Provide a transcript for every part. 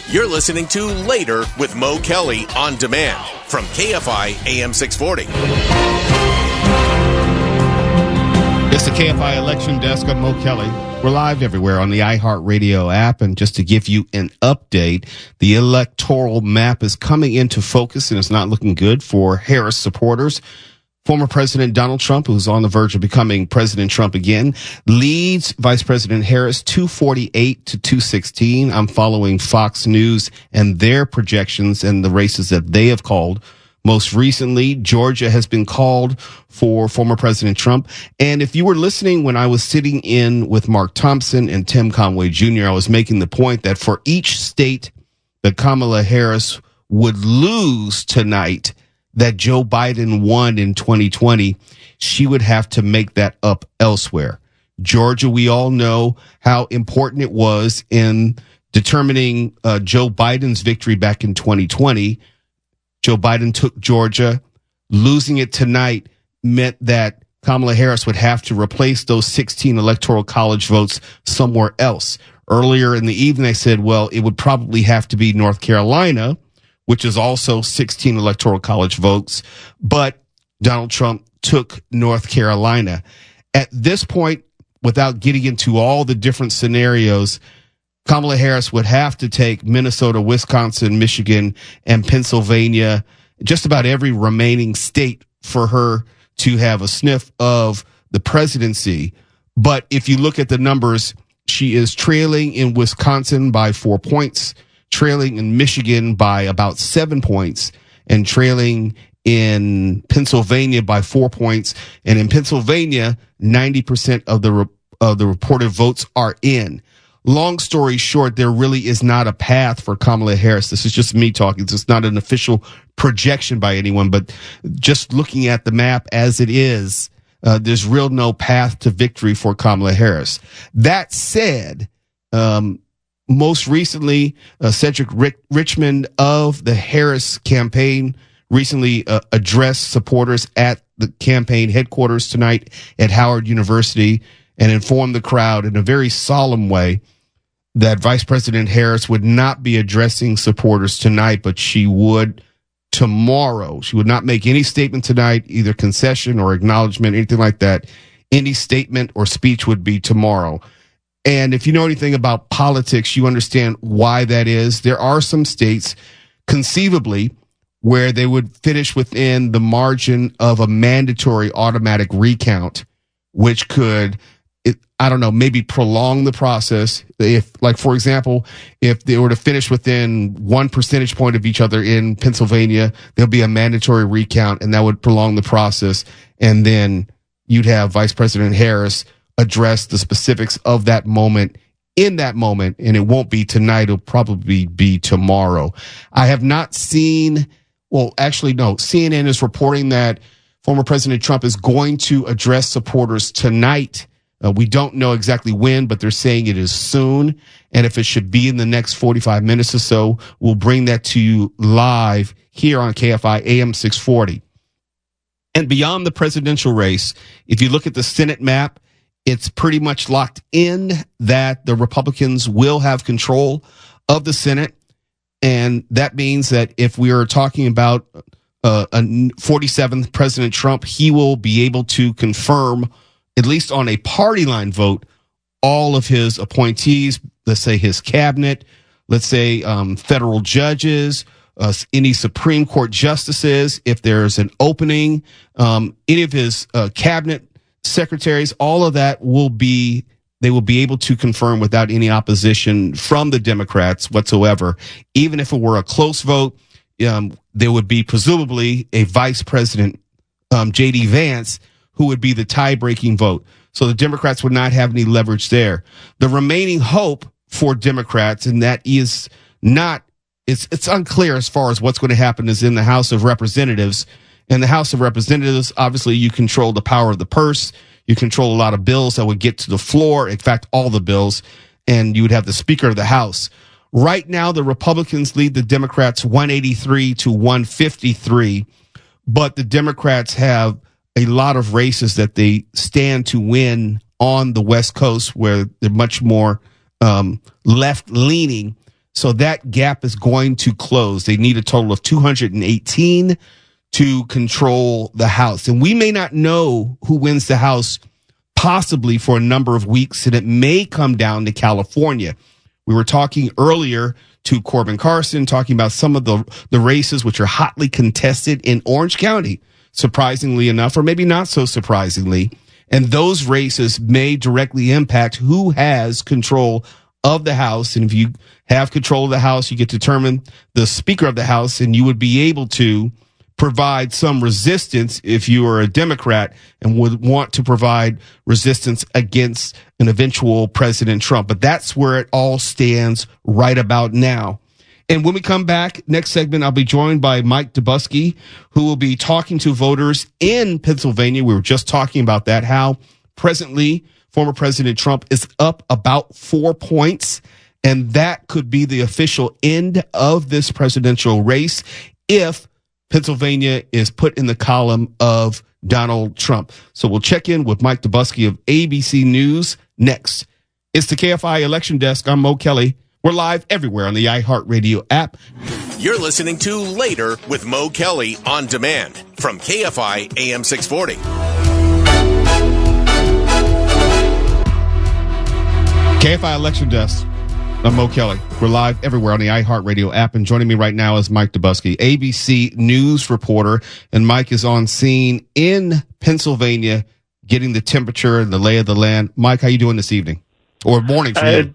You're listening to Later with Mo Kelly on demand from KFI AM 640. It's the KFI Election Desk. I'm Mo Kelly. We're live everywhere on the iHeartRadio app. And just to give you an update, the electoral map is coming into focus and it's not looking good for Harris supporters. Former President Donald Trump, who's on the verge of becoming President Trump again, leads Vice President Harris 248 to 216. I'm following Fox News and their projections and the races that they have called. Most recently, Georgia has been called for former President Trump. And if you were listening when I was sitting in with Mark Thompson and Tim Conway Jr., I was making the point that for each state that Kamala Harris would lose tonight, that Joe Biden won in 2020, she would have to make that up elsewhere. Georgia, we all know how important it was in determining Joe Biden's victory back in 2020. Joe Biden took Georgia. Losing it tonight meant that Kamala Harris would have to replace those 16 electoral college votes somewhere else. Earlier in the evening, they said, well, it would probably have to be North Carolina, which is also 16 electoral college votes, but Donald Trump took North Carolina. At this point, without getting into all the different scenarios, Kamala Harris would have to take Minnesota, Wisconsin, Michigan, and Pennsylvania, just about every remaining state for her to have a sniff of the presidency. But if you look at the numbers, she is trailing in Wisconsin by 4 points, trailing in Michigan by about 7 points, and trailing in Pennsylvania by 4 points. And in Pennsylvania, 90% of the reported votes are in. Long story short, there really is not a path for Kamala Harris. This is just me talking. This is not an official projection by anyone, but just looking at the map as it is, there's real no path to victory for Kamala Harris. That said, most recently, Cedric Richmond of the Harris campaign recently addressed supporters at the campaign headquarters tonight at Howard University and informed the crowd in a very solemn way that Vice President Harris would not be addressing supporters tonight, but she would tomorrow. She would not make any statement tonight, either concession or acknowledgement, anything like that. Any statement or speech would be tomorrow. And if you know anything about politics, you understand why that is. There are some states, conceivably, where they would finish within the margin of a mandatory automatic recount, which could, maybe prolong the process. If, like, for example, if they were to finish within 1 percentage point of each other in Pennsylvania, there'll be a mandatory recount, and that would prolong the process. And then you'd have Vice President Harris address the specifics of that moment in that moment, and it won't be tonight. It'll probably be tomorrow. I have not seen, CNN is reporting that former President Trump is going to address supporters tonight. We don't know exactly when, but they're saying it is soon. And if it should be in the next 45 minutes or so, we'll bring that to you live here on KFI AM 640. And beyond the presidential race, if you look at the Senate map, it's pretty much locked in that the Republicans will have control of the Senate. And that means that if we are talking about a 47th President Trump, he will be able to confirm, at least on a party line vote, all of his appointees, let's say his cabinet, let's say federal judges, any Supreme Court justices, if there's an opening, any of his cabinet secretaries, all of that they will be able to confirm without any opposition from the Democrats whatsoever. Even if it were a close vote, there would be presumably a Vice President, J.D. Vance, who would be the tie-breaking vote. So the Democrats would not have any leverage there. The remaining hope for Democrats, and that is not, it's unclear as far as what's going to happen, is in the House of Representatives. In the House of Representatives, obviously, you control the power of the purse. You control a lot of bills that would get to the floor. In fact, all the bills. And you would have the Speaker of the House. Right now, the Republicans lead the Democrats 183 to 153. But the Democrats have a lot of races that they stand to win on the West Coast, where they're much more left-leaning. So that gap is going to close. They need a total of 218 to control the House. And we may not know who wins the House possibly for a number of weeks, and it may come down to California. We were talking earlier to Corbin Carson, talking about some of the races which are hotly contested in Orange County, surprisingly enough, or maybe not so surprisingly. And those races may directly impact who has control of the House. And if you have control of the House, you get to determine the Speaker of the House, and you would be able to provide some resistance if you are a Democrat and would want to provide resistance against an eventual President Trump. But that's where it all stands right about now. And when we come back, next segment, I'll be joined by Mike Dubusky, who will be talking to voters in Pennsylvania. We were just talking about that, how presently former President Trump is up about 4 points. And that could be the official end of this presidential race if Pennsylvania is put in the column of Donald Trump. So we'll check in with Mike Dubusky of ABC News next. It's the KFI Election Desk. I'm Mo Kelly. We're live everywhere on the iHeartRadio app. You're listening to Later with Mo Kelly on demand from KFI AM 640. KFI Election Desk. I'm Mo Kelly. We're live everywhere on the iHeartRadio app. And joining me right now is Mike Dubusky, ABC News reporter. And Mike is on scene in Pennsylvania, getting the temperature and the lay of the land. Mike, how you doing this evening? Or morning for you?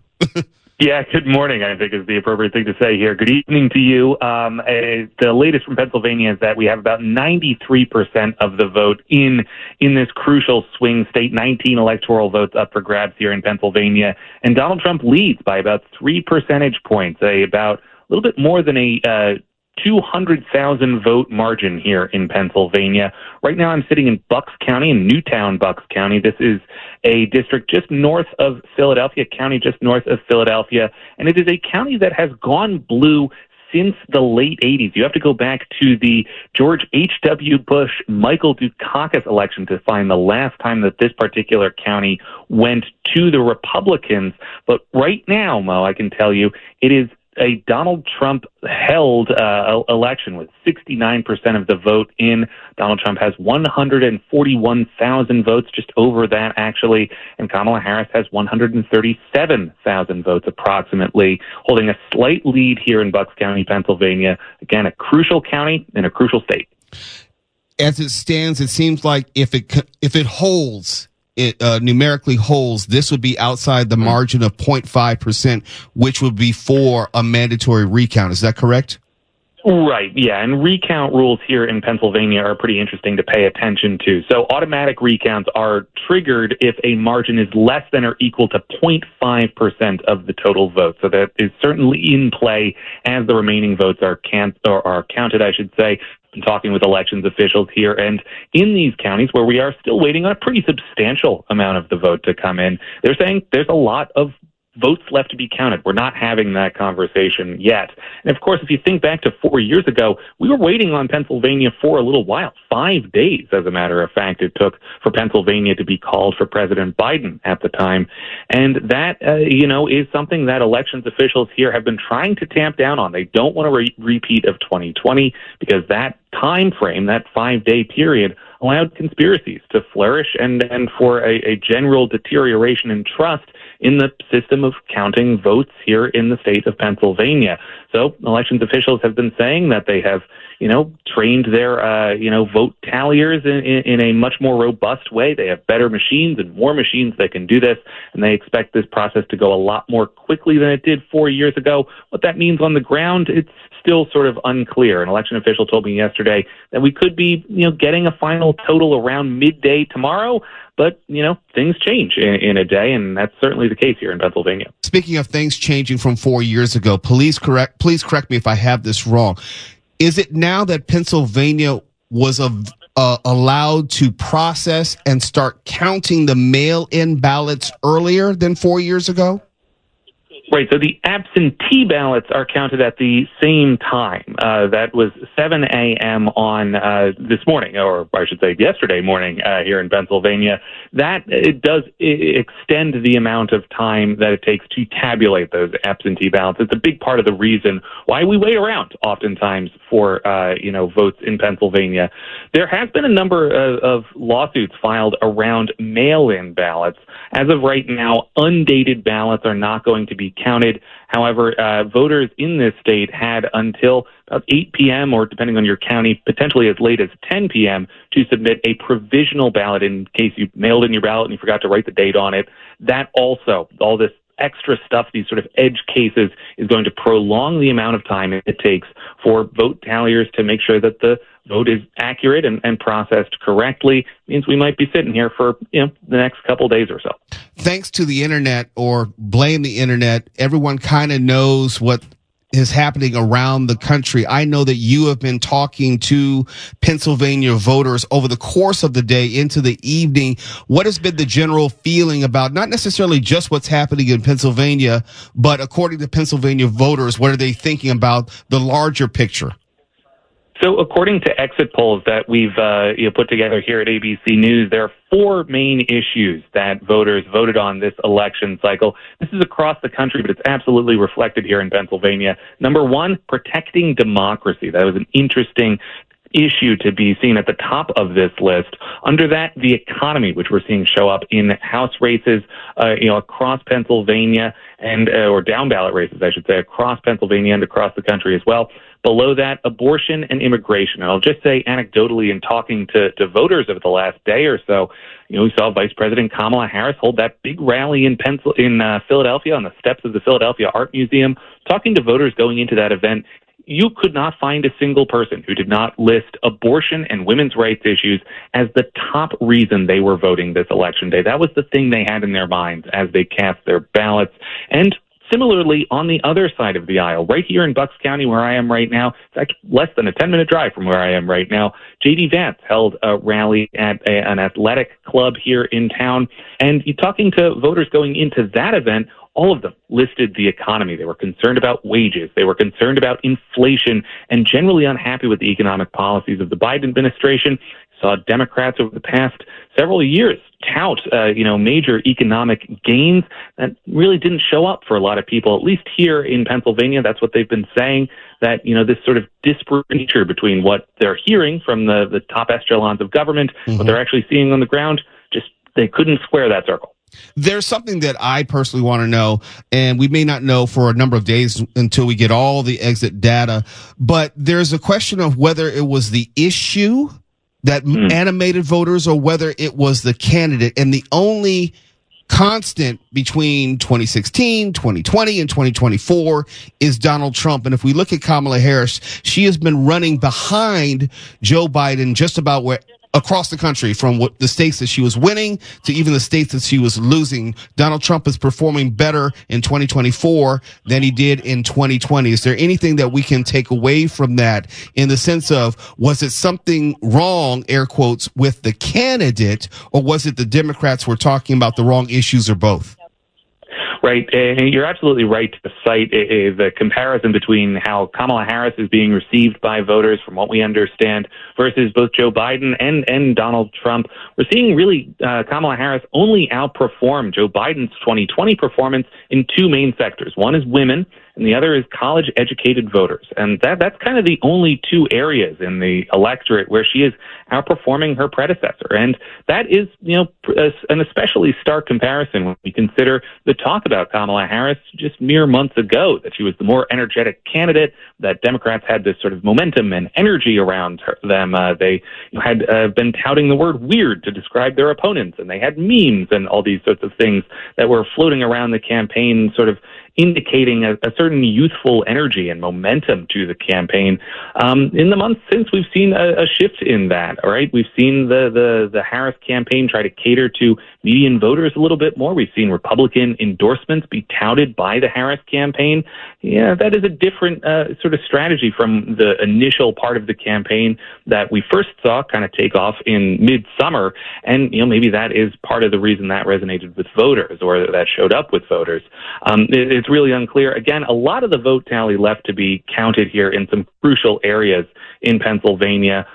Yeah, good morning, I think is the appropriate thing to say here. Good evening to you. The latest from Pennsylvania is that we have about 93% of the vote in this crucial swing state, 19 electoral votes up for grabs here in Pennsylvania. And Donald Trump leads by about 3 percentage points, about a little bit more than a 200,000 vote margin here in Pennsylvania. Right now I'm sitting in Bucks County, in Newtown, Bucks County. This is a district just north of Philadelphia, county just north of Philadelphia, and it is a county that has gone blue since the late 80s. You have to go back to the George H.W. Bush, Michael Dukakis election to find the last time that this particular county went to the Republicans. But right now, Mo, I can tell you, it is a Donald Trump held election with 69% of the vote in. Donald Trump has 141,000 votes, just over that actually, and Kamala Harris has 137,000 votes approximately, holding a slight lead here in Bucks County, Pennsylvania. Again, a crucial county in a crucial state. As it stands, it seems like if it holds, it numerically holds, this would be outside the margin of 0.5%, which would be for a mandatory recount. Is that correct? Right, yeah, and recount rules here in Pennsylvania are pretty interesting to pay attention to. So automatic recounts are triggered if a margin is less than or equal to 0.5% of the total vote. So that is certainly in play as the remaining votes are counted, I should say. Been talking with elections officials here, and in these counties where we are still waiting on a pretty substantial amount of the vote to come in, they're saying there's a lot of votes left to be counted. We're not having that conversation yet. And of course, if you think back to 4 years ago, we were waiting on Pennsylvania for a little while, 5 days, as a matter of fact, it took for Pennsylvania to be called for President Biden at the time. And that, is something that elections officials here have been trying to tamp down on. They don't want a repeat of 2020 because that time frame, that 5-day period, allowed conspiracies to flourish and for a general deterioration in trust in the system of counting votes here in the state of Pennsylvania. So elections officials have been saying that they have, trained their, vote talliers in a much more robust way. They have better machines and more machines that can do this, and they expect this process to go a lot more quickly than it did 4 years ago. What that means on the ground, it's still sort of unclear. An election official told me yesterday that we could be, getting a final total around midday tomorrow. But, things change in a day, and that's certainly the case here in Pennsylvania. Speaking of things changing from 4 years ago, please correct me if I have this wrong. Is it now that Pennsylvania was allowed to process and start counting the mail-in ballots earlier than 4 years ago? Right. So the absentee ballots are counted at the same time. That was 7 a.m. on this morning, or I should say yesterday morning here in Pennsylvania. That it does extend the amount of time that it takes to tabulate those absentee ballots. It's a big part of the reason why we wait around oftentimes for votes in Pennsylvania. There has been a number of lawsuits filed around mail-in ballots. As of right now, undated ballots are not going to be counted. However, voters in this state had until about 8 p.m. or, depending on your county, potentially as late as 10 p.m. to submit a provisional ballot in case you mailed in your ballot and you forgot to write the date on it. That also, all this extra stuff, these sort of edge cases, is going to prolong the amount of time it takes for vote talliers to make sure that the vote is accurate and processed correctly. Means we might be sitting here for the next couple days or so. Thanks to the internet, or blame the internet, everyone kind of knows what is happening around the country. I know that you have been talking to Pennsylvania voters over the course of the day into the evening. What has been the general feeling about not necessarily just what's happening in Pennsylvania, but according to Pennsylvania voters, what are they thinking about the larger picture? So according to exit polls that we've put together here at ABC News, there are 4 main issues that voters voted on this election cycle. This is across the country, but it's absolutely reflected here in Pennsylvania. Number 1, protecting democracy. That was an interesting issue to be seen at the top of this list. Under that, the economy, which we're seeing show up in House races, across Pennsylvania or down ballot races, I should say, across Pennsylvania and across the country as well. Below that, abortion and immigration. And I'll just say anecdotally, in talking to voters over the last day or so, we saw Vice President Kamala Harris hold that big rally in Philadelphia on the steps of the Philadelphia Art Museum. Talking to voters going into that event, you could not find a single person who did not list abortion and women's rights issues as the top reason they were voting this election day. That was the thing they had in their minds as they cast their ballots. And similarly, on the other side of the aisle, right here in Bucks County, where I am right now, it's actually less than a 10-minute drive from where I am right now, J.D. Vance held a rally at an athletic club here in town. And talking to voters going into that event, all of them listed the economy. They were concerned about wages. They were concerned about inflation and generally unhappy with the economic policies of the Biden administration. Saw Democrats over the past several years tout, major economic gains that really didn't show up for a lot of people, at least here in Pennsylvania. That's what they've been saying, that, this sort of disparate nature between what they're hearing from the top echelons of government, what they're actually seeing on the ground, just they couldn't square that circle. There's something that I personally want to know, and we may not know for a number of days until we get all the exit data, but there's a question of whether it was the issue that animated voters or whether it was the candidate. And the only constant between 2016, 2020, and 2024 is Donald Trump. And if we look at Kamala Harris, she has been running behind Joe Biden just about across the country, from what the states that she was winning to even the states that she was losing. Donald Trump is performing better in 2024 than he did in 2020. Is there anything that we can take away from that in the sense of, was it something wrong, air quotes, with the candidate, or was it the Democrats were talking about the wrong issues, or both? Right. You're absolutely right to cite the comparison between how Kamala Harris is being received by voters, from what we understand, versus both Joe Biden and Donald Trump. We're seeing really Kamala Harris only outperform Joe Biden's 2020 performance in 2 main sectors. One is women, and the other is college-educated voters. And that's kind of the only 2 areas in the electorate where she is outperforming her predecessor. And that is, an especially stark comparison when we consider the talk about Kamala Harris just mere months ago, that she was the more energetic candidate, that Democrats had this sort of momentum and energy around them. They had been touting the word weird to describe their opponents, and they had memes and all these sorts of things that were floating around the campaign, sort of indicating a certain youthful energy and momentum to the campaign. In the months since, we've seen a shift in that. All right, we've seen the Harris campaign try to cater to median voters a little bit more. We've seen Republican endorsements be touted by the Harris campaign. Yeah, that is a different sort of strategy from the initial part of the campaign that we first saw kind of take off in midsummer. And maybe that is part of the reason that resonated with voters, or that showed up with voters. it's really unclear. Again, a lot of the vote tally left to be counted here in some crucial areas in Pennsylvania.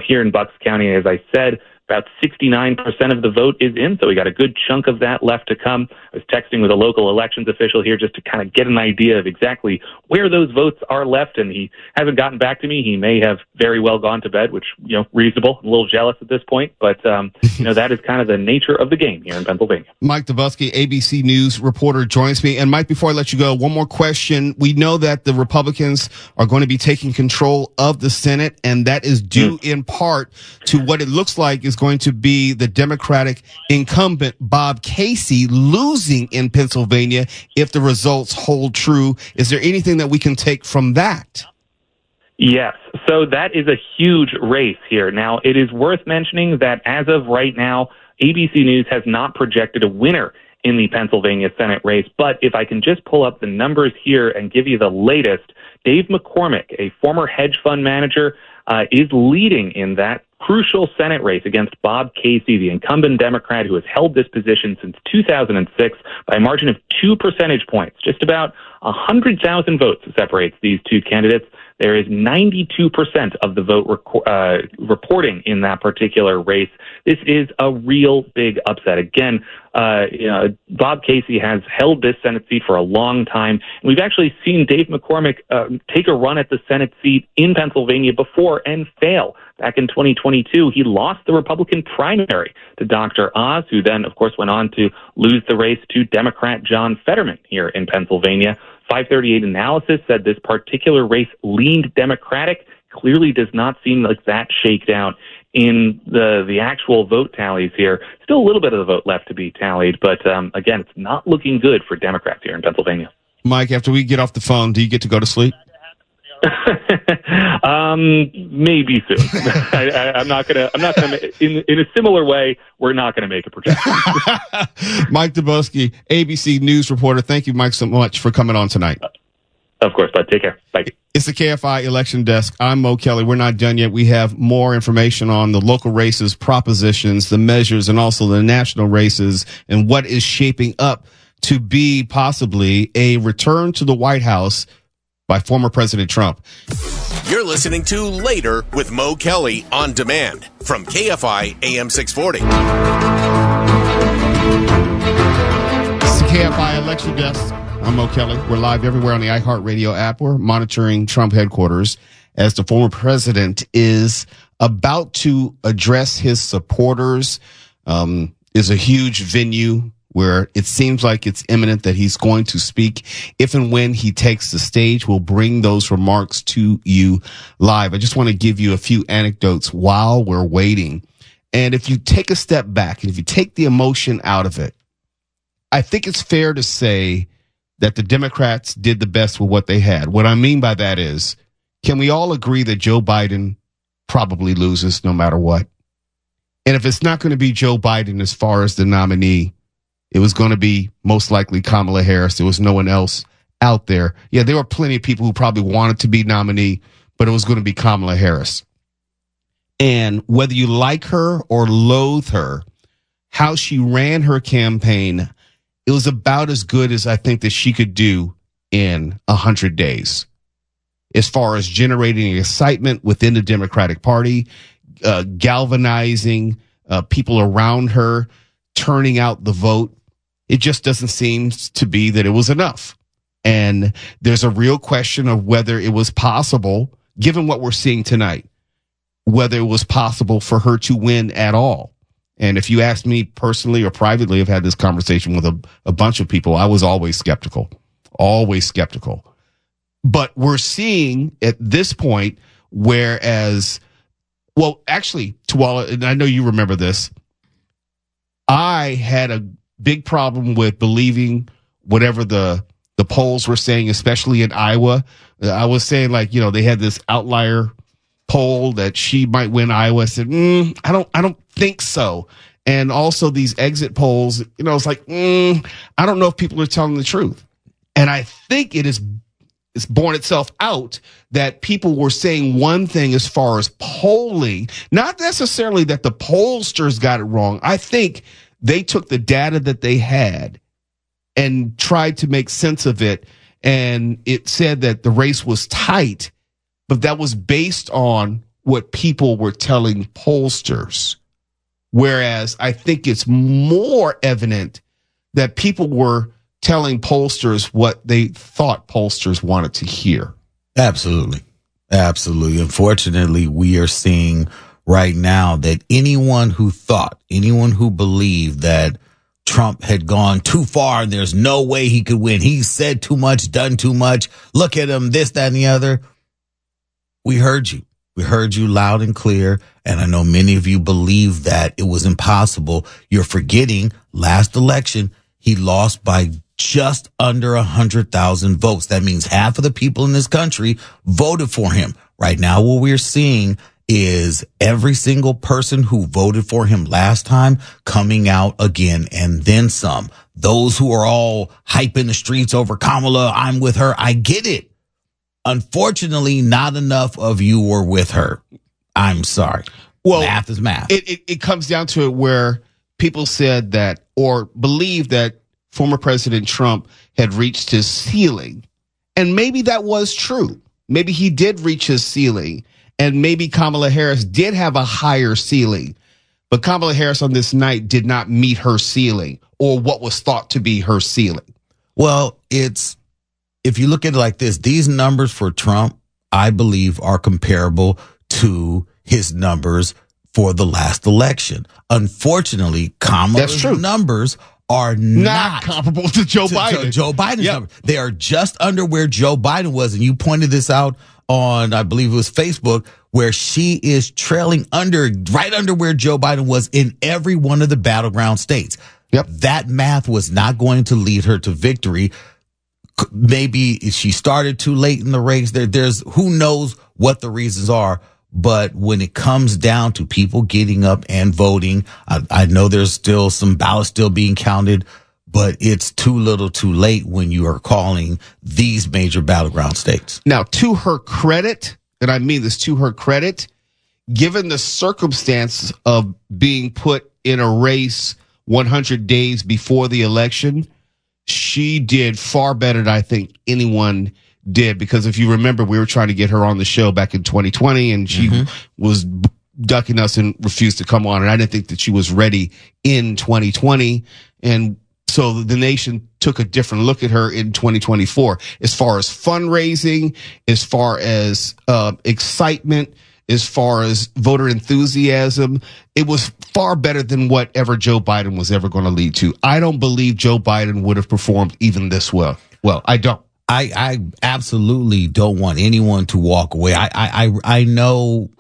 Here in Bucks County, as I said, about 69% of the vote is in, so we got a good chunk of that left to come. I was texting with a local elections official here just to kind of get an idea of exactly where those votes are left, and he hasn't gotten back to me. He may have very well gone to bed, which, reasonable. I'm a little jealous at this point, but, that is kind of the nature of the game here in Pennsylvania. Mike Dubusky, ABC News reporter, joins me. And Mike, before I let you go, one more question. We know that the Republicans are going to be taking control of the Senate, and that is due in part to what it looks like is going to be the Democratic incumbent Bob Casey losing in Pennsylvania if the results hold true. Is there anything that we can take from that? Yes. So that is a huge race here. Now, it is worth mentioning that as of right now, ABC News has not projected a winner in the Pennsylvania Senate race. But if I can just pull up the numbers here and give you the latest, Dave McCormick, a former hedge fund manager, is leading in that crucial Senate race against Bob Casey, the incumbent Democrat who has held this position since 2006 by a margin of 2 percentage points. Just about 100,000 votes separates these two candidates. There is 92% of the vote reporting in that particular race. This is a real big upset. Again, Bob Casey has held this Senate seat for a long time. And we've actually seen Dave McCormick take a run at the Senate seat in Pennsylvania before and fail. Back in 2022, he lost the Republican primary to Dr. Oz, who then, of course, went on to lose the race to Democrat John Fetterman here in Pennsylvania. 538 analysis said this particular race leaned Democratic. Clearly does not seem like that shaked out in the actual vote tallies here. Still a little bit of the vote left to be tallied, but again, it's not looking good for Democrats here in Pennsylvania. Mike, after we get off the phone, do you get to go to sleep? Maybe soon. I'm not gonna. In a similar way, we're not gonna make a projection. Mike Dubusky, ABC News reporter. Thank you, Mike, so much for coming on tonight. Of course, bud. Take care. Bye. It's the KFI Election Desk. I'm Mo Kelly. We're not done yet. We have more information on the local races, propositions, the measures, and also the national races and what is shaping up to be possibly a return to the White House by former President Trump. You're listening to Later with Mo Kelly on demand from KFI AM 640. It's the KFI Election Desk. I'm Mo Kelly. We're live everywhere on the iHeartRadio app. We're monitoring Trump headquarters as the former president is about to address his supporters. Is a huge venue where it seems like it's imminent that he's going to speak. If and when he takes the stage, we'll bring those remarks to you live. I just want to give you a few anecdotes while we're waiting. And if you take a step back and if you take the emotion out of it, I think it's fair to say that the Democrats did the best with what they had. What I mean by that is, can we all agree that Joe Biden probably loses no matter what? And if it's not going to be Joe Biden as far as the nominee, it was going to be most likely Kamala Harris. There was no one else out there. Yeah, there were plenty of people who probably wanted to be nominee, but it was going to be Kamala Harris. And whether you like her or loathe her, how she ran her campaign, it was about as good as I think that she could do in 100 days. As far as generating excitement within the Democratic Party, galvanizing people around her, turning out the vote. It just doesn't seem to be that it was enough. And there's a real question of whether it was possible, given what we're seeing tonight, whether it was possible for her to win at all. And if you ask me personally or privately, I've had this conversation with a bunch of people. I was always skeptical. But we're seeing at this point, whereas, well, actually, Tuwala, and I know you remember this, I had a big problem with believing whatever the polls were saying, especially in Iowa. I was saying, like, they had this outlier poll that she might win Iowa. I said, I don't think so. And also these exit polls, it's like, I don't know if people are telling the truth. And I think it's borne itself out that people were saying one thing as far as polling, not necessarily that the pollsters got it wrong. I think they took the data that they had and tried to make sense of it. And it said that the race was tight, but that was based on what people were telling pollsters. Whereas I think it's more evident that people were telling pollsters what they thought pollsters wanted to hear. Absolutely. Absolutely. Unfortunately, we are seeing right now that anyone who believed that Trump had gone too far and there's no way he could win, he said too much, done too much, look at him, this, that, and the other. We heard you. We heard you loud and clear. And I know many of you believe that it was impossible. You're forgetting last election, he lost by just under 100,000 votes. That means half of the people in this country voted for him. Right now, what we're seeing is every single person who voted for him last time coming out again and then some. Those who are all hype in the streets over Kamala, I'm with her. I get it. Unfortunately, not enough of you were with her. I'm sorry. Well, math is math. It comes down to it where people said that or believed that former President Trump had reached his ceiling. And maybe that was true. Maybe he did reach his ceiling. And maybe Kamala Harris did have a higher ceiling. But Kamala Harris on this night did not meet her ceiling or what was thought to be her ceiling. Well, if you look at it like this, these numbers for Trump, I believe, are comparable to his numbers for the last election. Unfortunately, Kamala's numbers are not comparable to Joe Biden. Joe Biden's numbers. They are just under where Joe Biden was. And you pointed this out on, I believe it was Facebook, where she is trailing right under where Joe Biden was in every one of the battleground states. Yep. That math was not going to lead her to victory. Maybe she started too late in the race. There's who knows what the reasons are. But when it comes down to people getting up and voting, I know there's still some ballots still being counted, but it's too little too late when you are calling these major battleground states. Now, to her credit, and I mean this to her credit, given the circumstance of being put in a race 100 days before the election, she did far better than I think anyone did, because if you remember, we were trying to get her on the show back in 2020 and she was ducking us and refused to come on. And I didn't think that she was ready in 2020. And so the nation took a different look at her in 2024 as far as fundraising, as far as excitement, as far as voter enthusiasm. It was far better than whatever Joe Biden was ever going to lead to. I don't believe Joe Biden would have performed even this well. Well, I don't. I absolutely don't want anyone to walk away. I know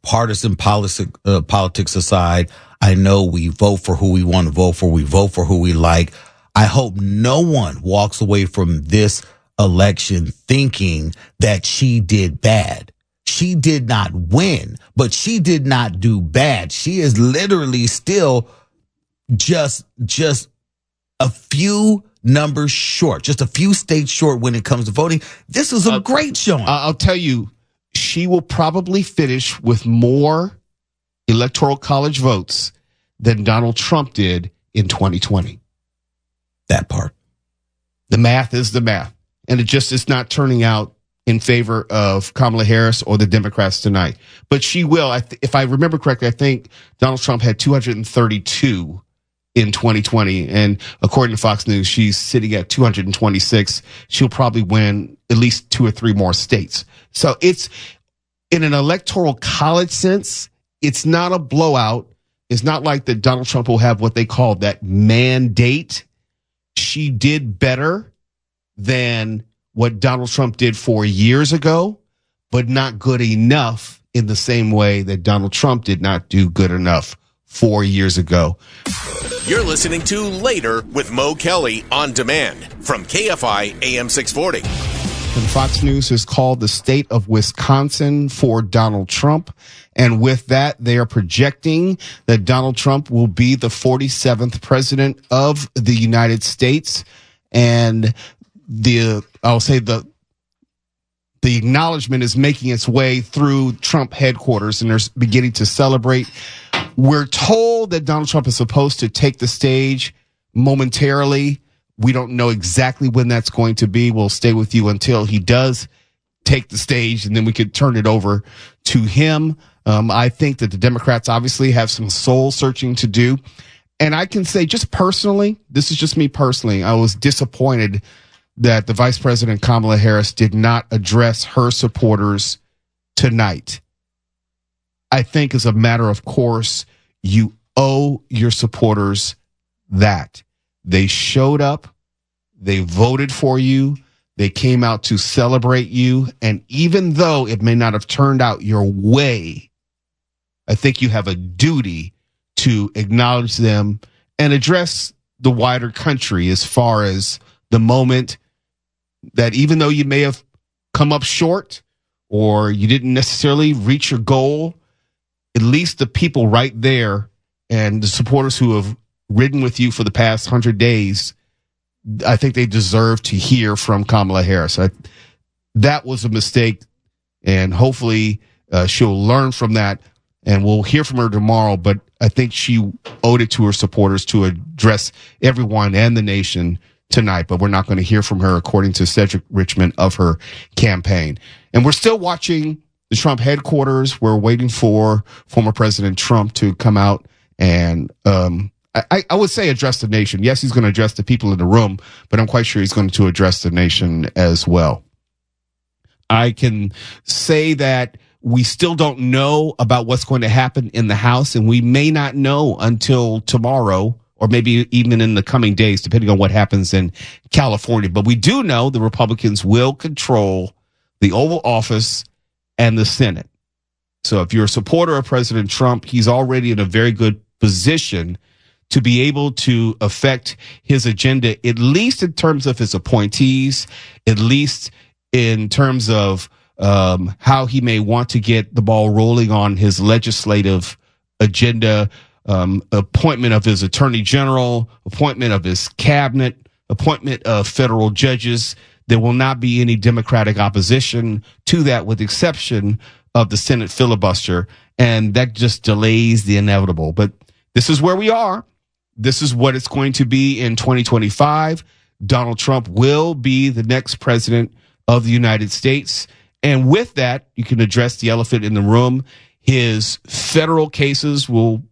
partisan politics aside, I know we vote for who we want to vote for. We vote for who we like. I hope no one walks away from this election thinking that she did bad. She did not win, but she did not do bad. She is literally still just a few numbers short, just a few states short when it comes to voting. This is a great showing. I'll tell you, she will probably finish with more electoral college votes than Donald Trump did in 2020. That part. The math is the math. And it's not turning out in favor of Kamala Harris or the Democrats tonight. But she will. If I remember correctly, I think Donald Trump had 232 in 2020. And according to Fox News, she's sitting at 226. She'll probably win at least 2 or 3 more states. So it's, in an electoral college sense, it's not a blowout. It's not like that Donald Trump will have what they call that mandate. She did better than what Donald Trump did 4 years ago, but not good enough in the same way that Donald Trump did not do good enough 4 years ago. You're listening to Later with Mo Kelly on demand from KFI AM 640. And Fox News has called the state of Wisconsin for Donald Trump. And with that, they are projecting that Donald Trump will be the 47th president of the United States. And the acknowledgement is making its way through Trump headquarters, and they're beginning to celebrate. We're told that Donald Trump is supposed to take the stage momentarily We don't know exactly when that's going to be. We'll stay with you until he does take the stage, and then we could turn it over to him. I think that the Democrats obviously have some soul searching to do. And I can say just personally, this is just me personally, I was disappointed that the Vice President Kamala Harris did not address her supporters tonight. I think as a matter of course, you owe your supporters that. They showed up, they voted for you, they came out to celebrate you, and even though it may not have turned out your way, I think you have a duty to acknowledge them and address the wider country as far as the moment that even though you may have come up short or you didn't necessarily reach your goal, at least the people right there and the supporters who have ridden with you for the past 100 days, I think they deserve to hear from Kamala Harris. That was a mistake, and hopefully she'll learn from that, and we'll hear from her tomorrow. But I think she owed it to her supporters to address everyone and the nation tonight, but we're not going to hear from her, according to Cedric Richmond of her campaign. And we're still watching the Trump headquarters. We're waiting for former President Trump to come out and I would say address the nation. Yes, he's going to address the people in the room, but I'm quite sure he's going to address the nation as well. I can say that we still don't know about what's going to happen in the House, and we may not know until tomorrow or maybe even in the coming days, depending on what happens in California. But we do know the Republicans will control the Oval Office and the Senate. So if you're a supporter of President Trump, he's already in a very good position to be able to affect his agenda, at least in terms of his appointees, at least in terms of how he may want to get the ball rolling on his legislative agenda, appointment of his attorney general, appointment of his cabinet, appointment of federal judges. There will not be any Democratic opposition to that, with the exception of the Senate filibuster, and that just delays the inevitable. But this is where we are. This is what it's going to be in 2025. Donald Trump will be the next president of the United States. And with that, you can address the elephant in the room. His federal cases will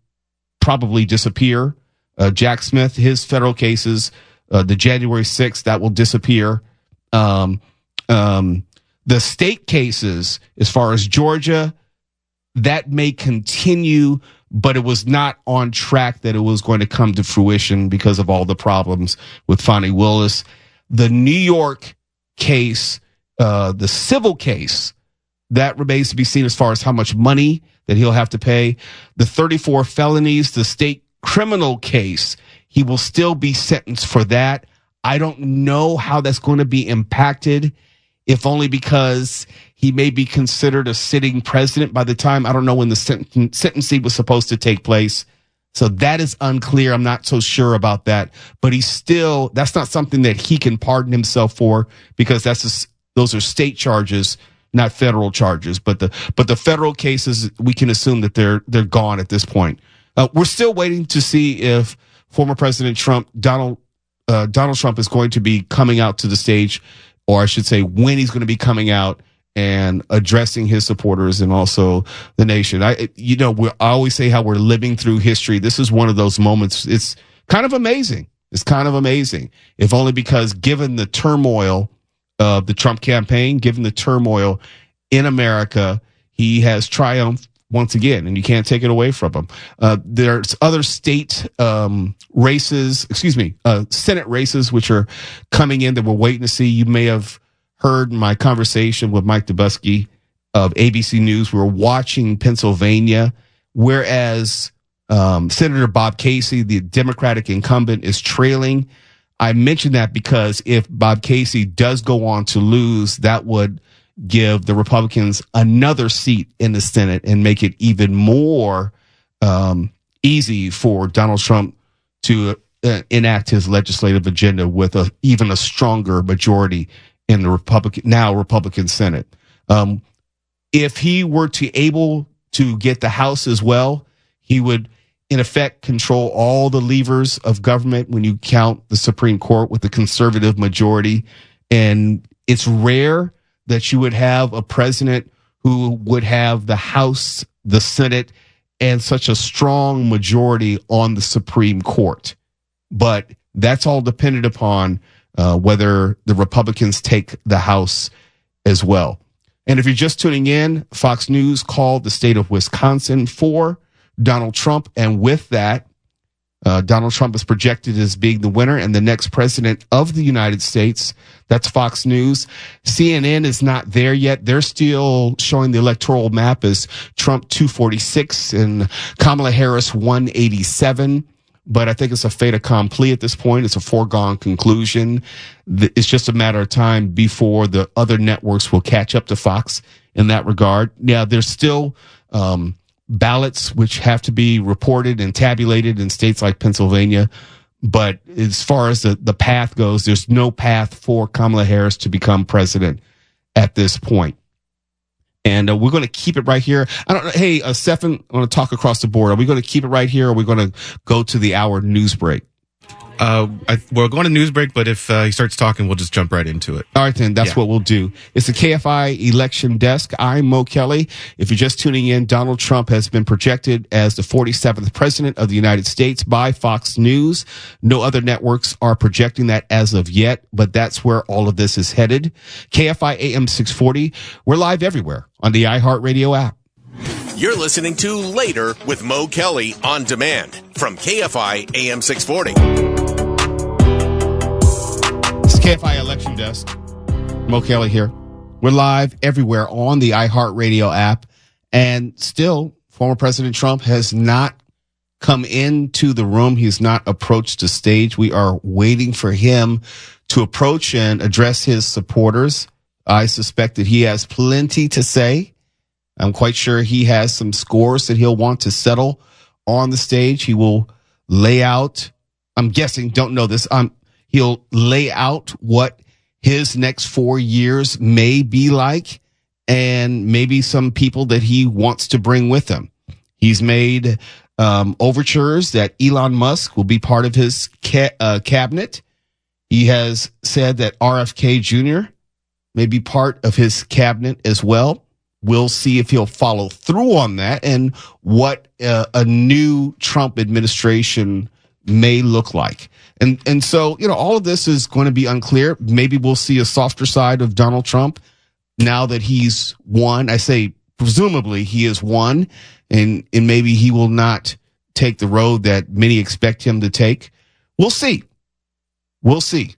probably disappear. Jack Smith, his federal cases, the January 6th, that will disappear. The state cases, as far as Georgia, that may continue, but it was not on track that it was going to come to fruition because of all the problems with Fani Willis. The New York case, the civil case, that remains to be seen as far as how much money that he'll have to pay. The 34 felonies, the state criminal case, he will still be sentenced for that. I don't know how that's going to be impacted, if only because he may be considered a sitting president by the time, I don't know when the sentencing was supposed to take place. So that is unclear. I'm not so sure about that. But that's not something that he can pardon himself for, because those are state charges, not federal charges. But the federal cases, we can assume that they're gone at this point. We're still waiting to see if former President Trump, Donald Trump, is going to be coming out to the stage, or I should say when he's going to be coming out and addressing his supporters and also the nation. I always say how we're living through history. This is one of those moments. It's kind of amazing. If only because, given the turmoil of the Trump campaign, given the turmoil in America, he has triumphed once again, and you can't take it away from him. There's other state races, Senate races, which are coming in that we're waiting to see. You may have heard my conversation with Mike Dubusky of ABC News. We were watching Pennsylvania, whereas Senator Bob Casey, the Democratic incumbent, is trailing. I mention that because if Bob Casey does go on to lose, that would give the Republicans another seat in the Senate and make it even more easy for Donald Trump to enact his legislative agenda with even a stronger majority in the Republican Senate. If he were able to get the House as well, he would in effect, control all the levers of government when you count the Supreme Court with a conservative majority. And it's rare that you would have a president who would have the House, the Senate, and such a strong majority on the Supreme Court. But that's all dependent upon whether the Republicans take the House as well. And if you're just tuning in, Fox News called the state of Wisconsin for Donald Trump. And with that, Donald Trump is projected as being the winner and the next president of the United States. That's Fox News. CNN is not there yet. They're still showing the electoral map as Trump 246 and Kamala Harris 187. But I think it's a fait accompli at this point. It's a foregone conclusion. It's just a matter of time before the other networks will catch up to Fox in that regard. Yeah, there's still ballots which have to be reported and tabulated in states like Pennsylvania. But as far as the path goes, there's no path for Kamala Harris to become president at this point. And we're going to keep it right here. I don't know. Hey, Stefan, I want to talk across the board. Are we going to keep it right here, or are we going to go to the hour news break? We're going to news break, but if he starts talking, we'll just jump right into it. All right, then. That's what we'll do. It's the KFI Election Desk. I'm Mo Kelly. If you're just tuning in, Donald Trump has been projected as the 47th president of the United States by Fox News. No other networks are projecting that as of yet, but that's where all of this is headed. KFI AM 640. We're live everywhere on the iHeartRadio app. You're listening to Later with Mo Kelly on demand from KFI AM 640. It's KFI Election Desk. Mo Kelly here. We're live everywhere on the iHeartRadio app. And still, former President Trump has not come into the room. He's not approached the stage. We are waiting for him to approach and address his supporters. I suspect that he has plenty to say. I'm quite sure he has some scores that he'll want to settle on the stage. He will lay out, I'm guessing, don't know this, he'll lay out what his next 4 years may be like and maybe some people that he wants to bring with him. He's made overtures that Elon Musk will be part of his cabinet. He has said that RFK Jr. may be part of his cabinet as well. We'll see if he'll follow through on that and what a new Trump administration may look like. And so, all of this is going to be unclear. Maybe we'll see a softer side of Donald Trump now that he's won. I say presumably he has won, and maybe he will not take the road that many expect him to take. We'll see. We'll see.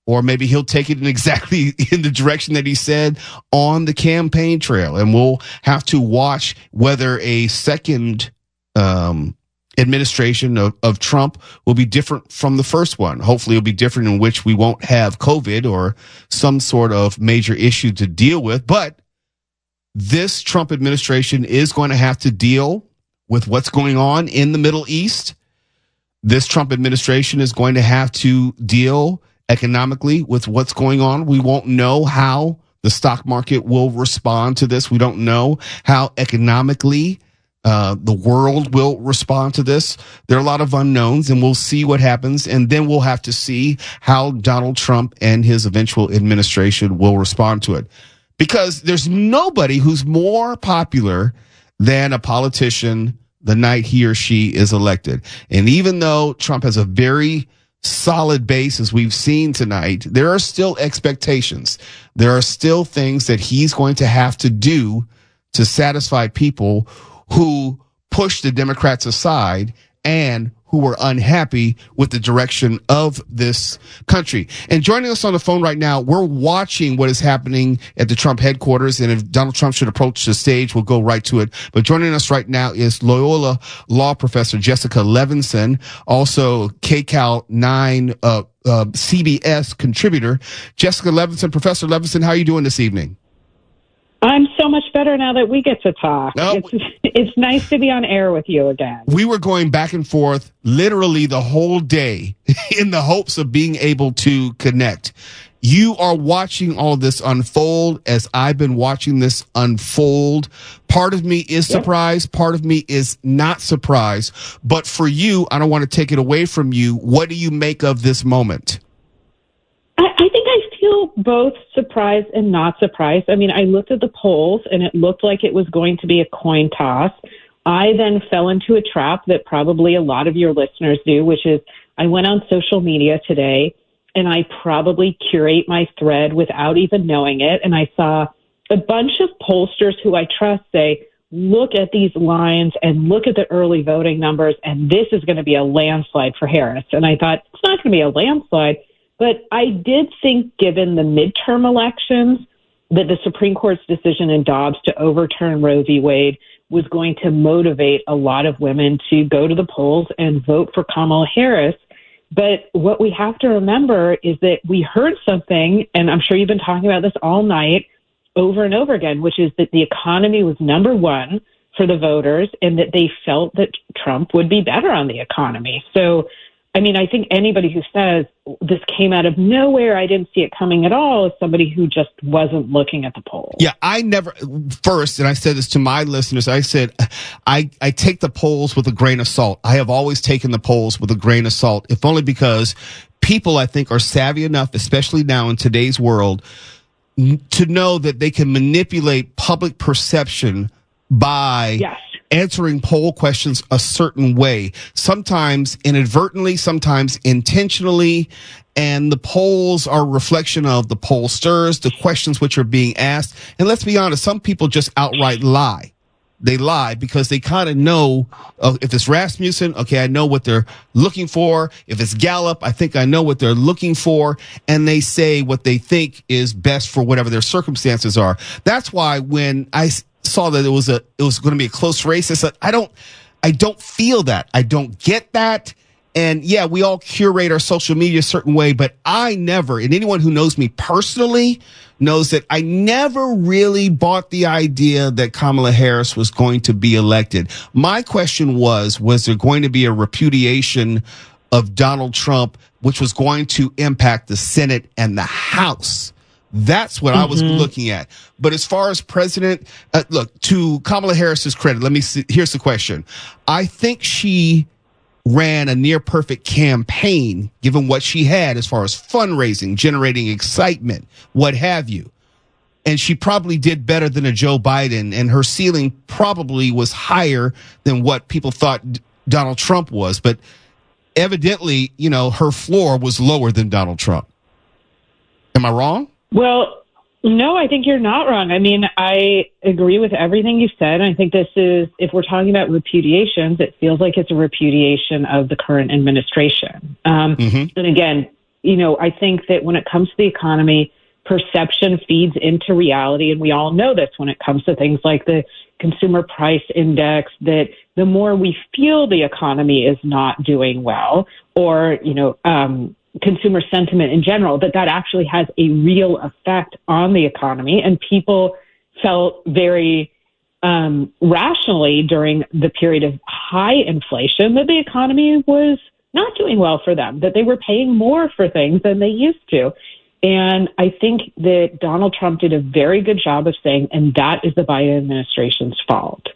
Or maybe he'll take it in exactly in the direction that he said on the campaign trail. And we'll have to watch whether a second administration of Trump will be different from the first one. Hopefully it'll be different in which we won't have COVID or some sort of major issue to deal with. But this Trump administration is going to have to deal with what's going on in the Middle East. This Trump administration is going to have to deal economically with what's going on. We won't know how the stock market will respond to this. We don't know how economically the world will respond to this. There are a lot of unknowns, and we'll see what happens. And then we'll have to see how Donald Trump and his eventual administration will respond to it. Because there's nobody who's more popular than a politician the night he or she is elected. And even though Trump has a very solid base, as we've seen tonight, there are still expectations. There are still things that he's going to have to do to satisfy people who push the Democrats aside and who were unhappy with the direction of this country. And joining us on the phone right now, we're watching what is happening at the Trump headquarters. And if Donald Trump should approach the stage, we'll go right to it. But joining us right now is Loyola Law Professor Jessica Levinson, also KCAL 9 CBS contributor. Jessica Levinson, Professor Levinson, how are you doing this evening? I'm so much better now that we get to talk. It's nice to be on air with you again. We were going back and forth literally the whole day in the hopes of being able to connect. You are watching all this unfold as I've been watching this unfold. Part of me is surprised. Part of me is not surprised. But for you, I don't want to take it away from you. What do you make of this moment? I think I feel both surprised and not surprised. I mean, I looked at the polls and it looked like it was going to be a coin toss. I then fell into a trap that probably a lot of your listeners do, which is I went on social media today and I probably curate my thread without even knowing it. And I saw a bunch of pollsters who I trust say, look at these lines and look at the early voting numbers, and this is going to be a landslide for Harris. And I thought, it's not going to be a landslide. But I did think, given the midterm elections, that the Supreme Court's decision in Dobbs to overturn Roe v. Wade was going to motivate a lot of women to go to the polls and vote for Kamala Harris. But what we have to remember is that we heard something, and I'm sure you've been talking about this all night, over and over again, which is that the economy was number one for the voters and that they felt that Trump would be better on the economy. So, I mean, I think anybody who says this came out of nowhere, I didn't see it coming at all, is somebody who just wasn't looking at the polls. Yeah, I never, first, and I said this to my listeners, I said, I take the polls with a grain of salt. I have always taken the polls with a grain of salt, if only because people, I think, are savvy enough, especially now in today's world, to know that they can manipulate public perception by answering poll questions a certain way, sometimes inadvertently, sometimes intentionally. And the polls are a reflection of the pollsters, the questions which are being asked. And let's be honest, some people just outright lie. They lie because they kind of know, if it's Rasmussen, okay, I know what they're looking for. If it's Gallup, I think I know what they're looking for. And they say what they think is best for whatever their circumstances are. That's why when I saw that it was going to be a close race, I said, I don't feel that. I don't get that. And yeah, we all curate our social media a certain way, but I never, and anyone who knows me personally knows that I never really bought the idea that Kamala Harris was going to be elected. My question was there going to be a repudiation of Donald Trump, which was going to impact the Senate and the House? That's what I was looking at. But as far as president, look, to Kamala Harris's credit, let me see. Here's the question. I think she ran a near perfect campaign, given what she had as far as fundraising, generating excitement, what have you. And she probably did better than a Joe Biden, and her ceiling probably was higher than what people thought Donald Trump was. But evidently, you know, her floor was lower than Donald Trump. Am I wrong? Well, no, I think you're not wrong. I mean, I agree with everything you said. I think this is, if we're talking about repudiations, it feels like it's a repudiation of the current administration. And again, you know, I think that when it comes to the economy, perception feeds into reality. And we all know this when it comes to things like the consumer price index, that the more we feel the economy is not doing well, or, you know, consumer sentiment in general, that actually has a real effect on the economy. And people felt very rationally during the period of high inflation that the economy was not doing well for them, that they were paying more for things than they used to. And I think that Donald Trump did a very good job of saying, and that is the Biden administration's fault.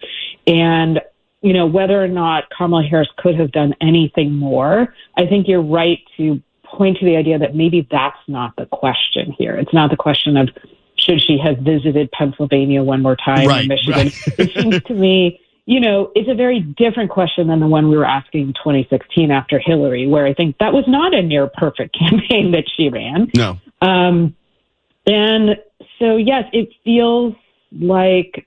And, you know, whether or not Kamala Harris could have done anything more, I think you're right to point to the idea that maybe that's not the question here. It's not the question of should she have visited Pennsylvania one more time or Michigan. It seems to me, you know, it's a very different question than the one we were asking in 2016 after Hillary, where I think that was not a near perfect campaign that she ran. No. And so, yes, it feels like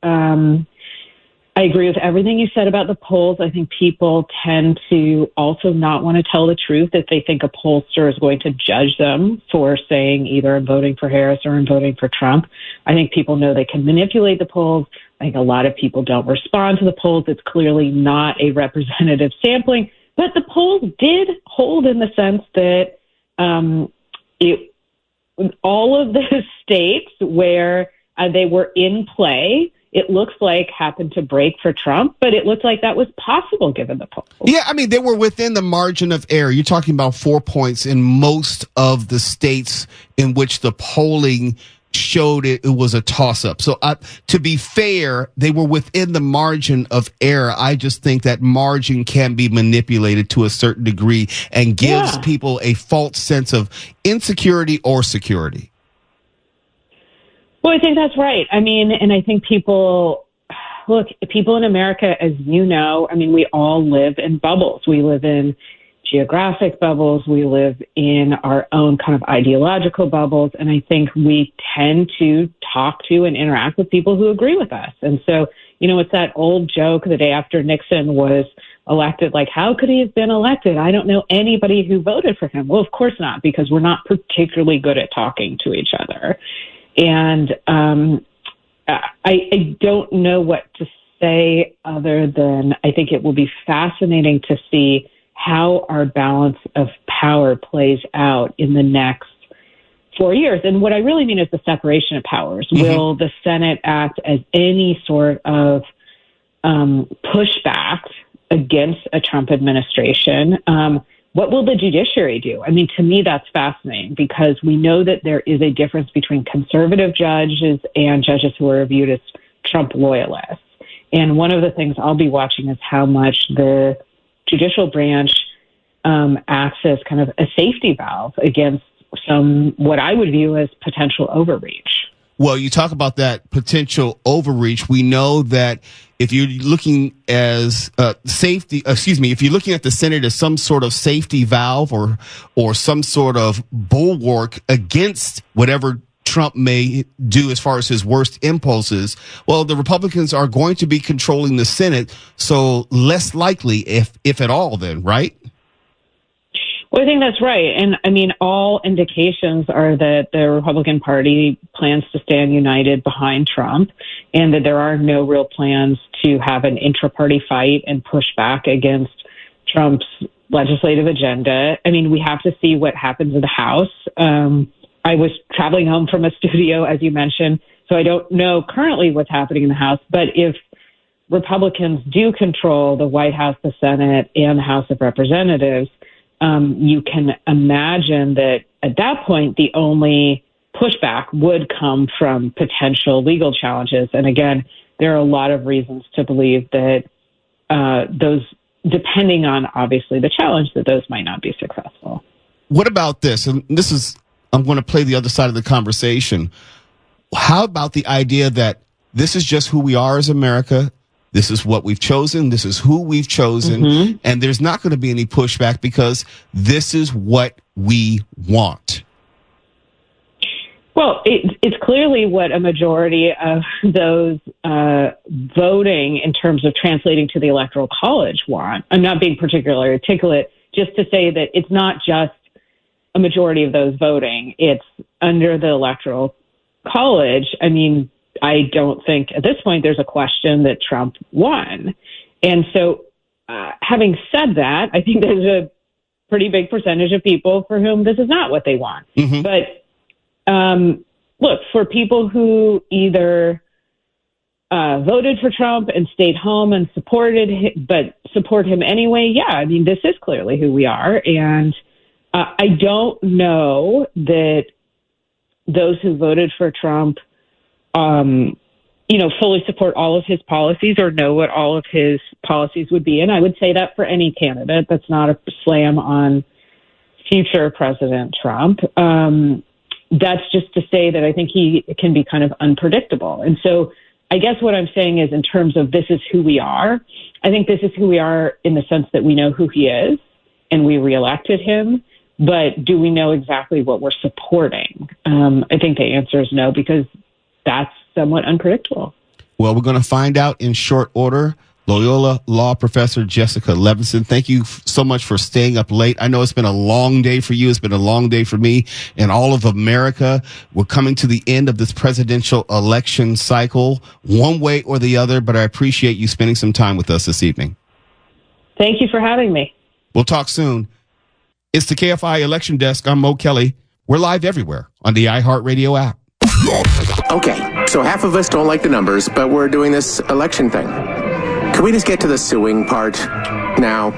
I agree with everything you said about the polls. I think people tend to also not want to tell the truth if they think a pollster is going to judge them for saying either I'm voting for Harris or I'm voting for Trump. I think people know they can manipulate the polls. I think a lot of people don't respond to the polls. It's clearly not a representative sampling, but the polls did hold in the sense that all of the states where they were in play it looks like happened to break for Trump, but it looked like that was possible given the polls. Yeah, I mean, they were within the margin of error. You're talking about 4 points in most of the states in which the polling showed it was a toss-up. So to be fair, they were within the margin of error. I just think that margin can be manipulated to a certain degree and gives people a false sense of insecurity or security. Well, I think that's right. I mean, and I think people in America, as you know, I mean, we all live in bubbles. We live in geographic bubbles. We live in our own kind of ideological bubbles. And I think we tend to talk to and interact with people who agree with us. And so, you know, it's that old joke the day after Nixon was elected, like, how could he have been elected? I don't know anybody who voted for him. Well, of course not, because we're not particularly good at talking to each other. And I don't know what to say other than I think it will be fascinating to see how our balance of power plays out in the next 4 years. And what I really mean is the separation of powers. Mm-hmm. Will the Senate act as any sort of pushback against a Trump administration? What will the judiciary do? I mean, to me, that's fascinating because we know that there is a difference between conservative judges and judges who are viewed as Trump loyalists. And one of the things I'll be watching is how much the judicial branch acts as kind of a safety valve against what I would view as potential overreach. Well, you talk about that potential overreach. We know that if you're looking if you're looking at the Senate as some sort of safety valve or some sort of bulwark against whatever Trump may do as far as his worst impulses, well, the Republicans are going to be controlling the Senate, so less likely, if at all, then, right? Well, I think that's right. And I mean, all indications are that the Republican Party plans to stand united behind Trump and that there are no real plans to have an intra-party fight and push back against Trump's legislative agenda. I mean, we have to see what happens in the House. I was traveling home from a studio, as you mentioned, so I don't know currently what's happening in the House. But if Republicans do control the White House, the Senate, and the House of Representatives, you can imagine that at that point, the only pushback would come from potential legal challenges. And again, there are a lot of reasons to believe that those, depending on obviously the challenge, that those might not be successful. What about this? And I'm going to play the other side of the conversation. How about the idea that this is just who we are as America? This is what we've chosen. This is who we've chosen. Mm-hmm. And there's not going to be any pushback because this is what we want. Well, it's clearly what a majority of those voting in terms of translating to the Electoral College want. I'm not being particularly articulate, just to say that it's not just a majority of those voting. It's under the Electoral College. I mean, I don't think at this point there's a question that Trump won. And so having said that, I think there's a pretty big percentage of people for whom this is not what they want. Mm-hmm. But look, for people who either voted for Trump and stayed home and supported him, but support him anyway, yeah, I mean, this is clearly who we are. And I don't know that those who voted for Trump fully support all of his policies or know what all of his policies would be. And I would say that for any candidate. That's not a slam on future President Trump. That's just to say that I think he can be kind of unpredictable. And so I guess what I'm saying is, in terms of this is who we are, I think this is who we are in the sense that we know who he is and we reelected him. But do we know exactly what we're supporting? I think the answer is no, because that's somewhat unpredictable. Well, we're going to find out in short order. Loyola Law Professor Jessica Levinson, thank you so much for staying up late. I know it's been a long day for you. It's been a long day for me and all of America. We're coming to the end of this presidential election cycle, one way or the other, but I appreciate you spending some time with us this evening. Thank you for having me. We'll talk soon. It's the KFI Election Desk. I'm Mo Kelly. We're live everywhere on the iHeartRadio app. Okay, so half of us don't like the numbers, but we're doing this election thing. Can we just get to the suing part now,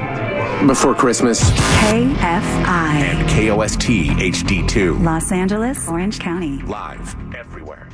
before Christmas? KFI. And KOST HD2. Los Angeles, Orange County. Live everywhere.